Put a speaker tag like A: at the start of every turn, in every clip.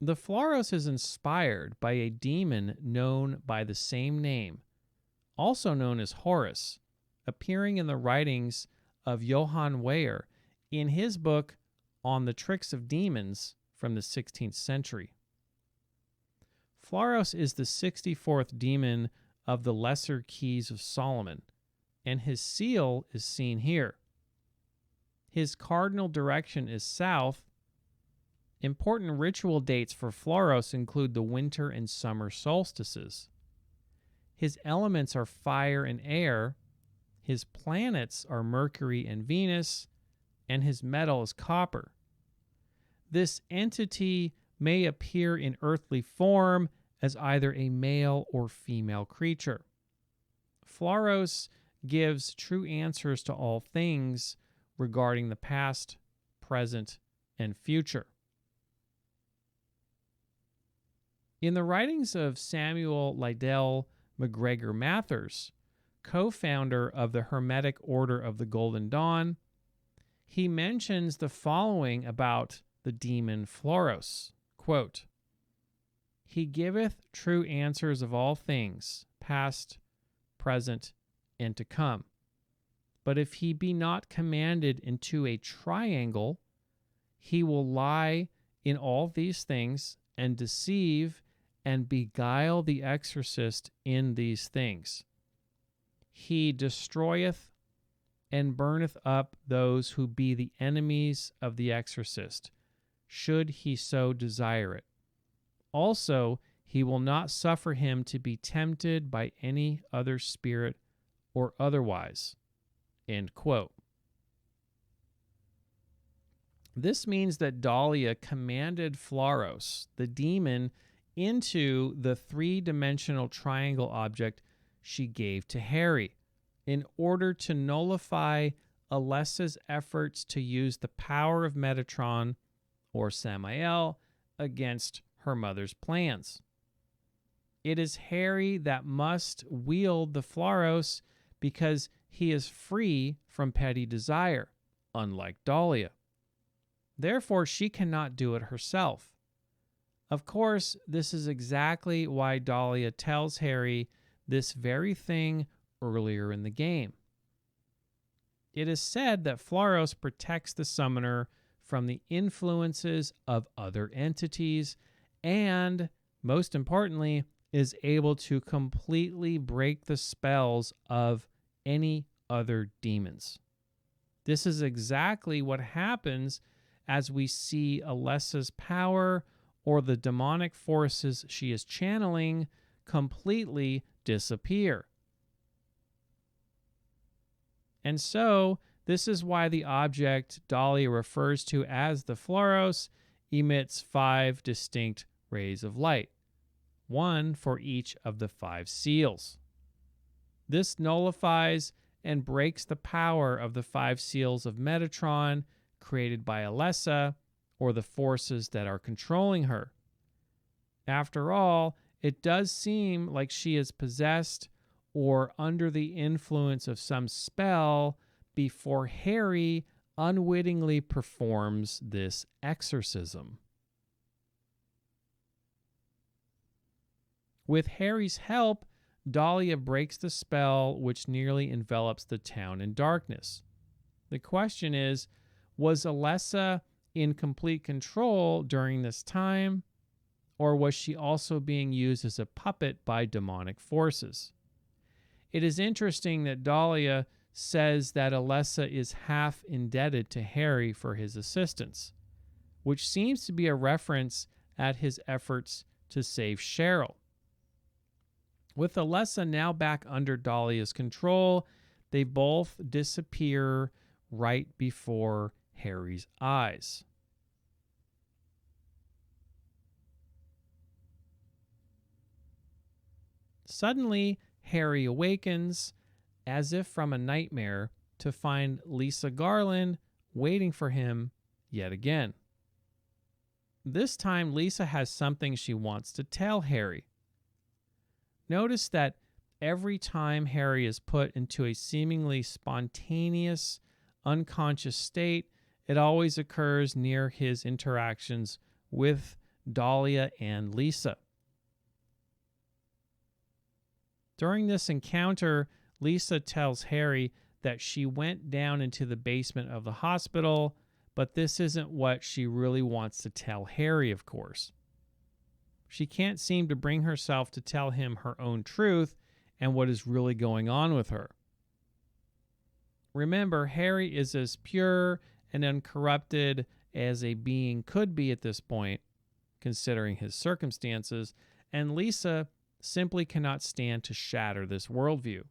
A: The Phalaros is inspired by a demon known by the same name, also known as Horus, appearing in the writings of Johann Weyer in his book On the Tricks of Demons from the 16th century. Phalaros is the 64th demon of the Lesser Keys of Solomon, and his seal is seen here. His cardinal direction is south. Important ritual dates for Phalaros include the winter and summer solstices. His elements are fire and air, his planets are Mercury and Venus, and his metal is copper. This entity may appear in earthly form as either a male or female creature. Phalaros gives true answers to all things regarding the past, present, and future. In the writings of Samuel Liddell MacGregor Mathers, co-founder of the Hermetic Order of the Golden Dawn, he mentions the following about the demon Phalaros. Quote, "He giveth true answers of all things, past, present, and to come. But if he be not commanded into a triangle, he will lie in all these things and deceive and beguile the exorcist in these things. He destroyeth and burneth up those who be the enemies of the exorcist, should he so desire it. Also, he will not suffer him to be tempted by any other spirit or otherwise." End quote. This means that Dahlia commanded Phalaros, the demon, into the three-dimensional triangle object she gave to Harry in order to nullify Alessa's efforts to use the power of Metatron, or Samael, against her mother's plans. It is Harry that must wield the Phalaros because he is free from petty desire, unlike Dahlia. Therefore, she cannot do it herself. Of course, this is exactly why Dahlia tells Harry this very thing earlier in the game. It is said that Phalaros protects the summoner from the influences of other entities and, most importantly, is able to completely break the spells of any other demons. This is exactly what happens as we see Alessa's power or the demonic forces she is channeling completely disappear. And so, this is why the object Dahlia refers to as the Phalaros emits 5 distinct rays of light, one for each of the 5 seals. This nullifies and breaks the power of the 5 seals of Metatron created by Alessa, or the forces that are controlling her. After all, it does seem like she is possessed or under the influence of some spell before Harry unwittingly performs this exorcism. With Harry's help, Dahlia breaks the spell which nearly envelops the town in darkness. The question is, was Alessa in complete control during this time, or was she also being used as a puppet by demonic forces? It is interesting that Dahlia says that Alessa is half indebted to Harry for his assistance, which seems to be a reference at his efforts to save Cheryl. With Alessa now back under Dahlia's control, they both disappear right before Harry's eyes. Suddenly, Harry awakens, as if from a nightmare, to find Lisa Garland waiting for him yet again. This time, Lisa has something she wants to tell Harry. Notice that every time Harry is put into a seemingly spontaneous, unconscious state, it always occurs near his interactions with Dahlia and Lisa. During this encounter, Lisa tells Harry that she went down into the basement of the hospital, but this isn't what she really wants to tell Harry, of course. She can't seem to bring herself to tell him her own truth and what is really going on with her. Remember, Harry is as pure and uncorrupted as a being could be at this point, considering his circumstances, and Lisa simply cannot stand to shatter this worldview.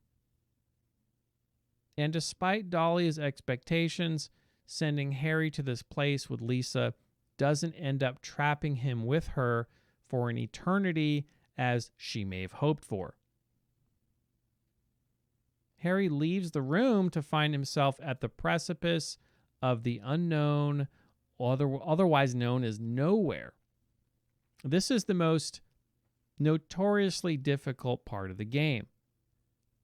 A: And despite Dahlia's expectations, sending Harry to this place with Lisa doesn't end up trapping him with her for an eternity as she may have hoped for. Harry leaves the room to find himself at the precipice of the unknown, otherwise known as nowhere. This is the most notoriously difficult part of the game.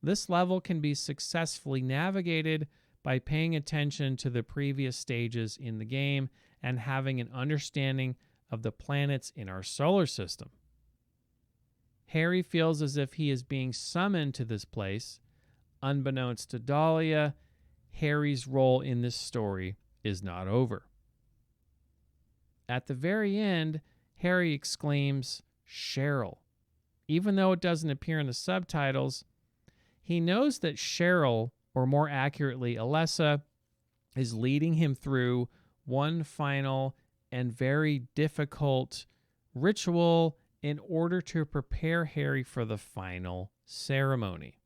A: This level can be successfully navigated by paying attention to the previous stages in the game and having an understanding of the planets in our solar system. Harry feels as if he is being summoned to this place. Unbeknownst to Dahlia, Harry's role in this story is not over. At the very end, Harry exclaims, "Cheryl." Even though it doesn't appear in the subtitles, he knows that Cheryl, or more accurately, Alessa, is leading him through one final and very difficult ritual in order to prepare Harry for the final ceremony.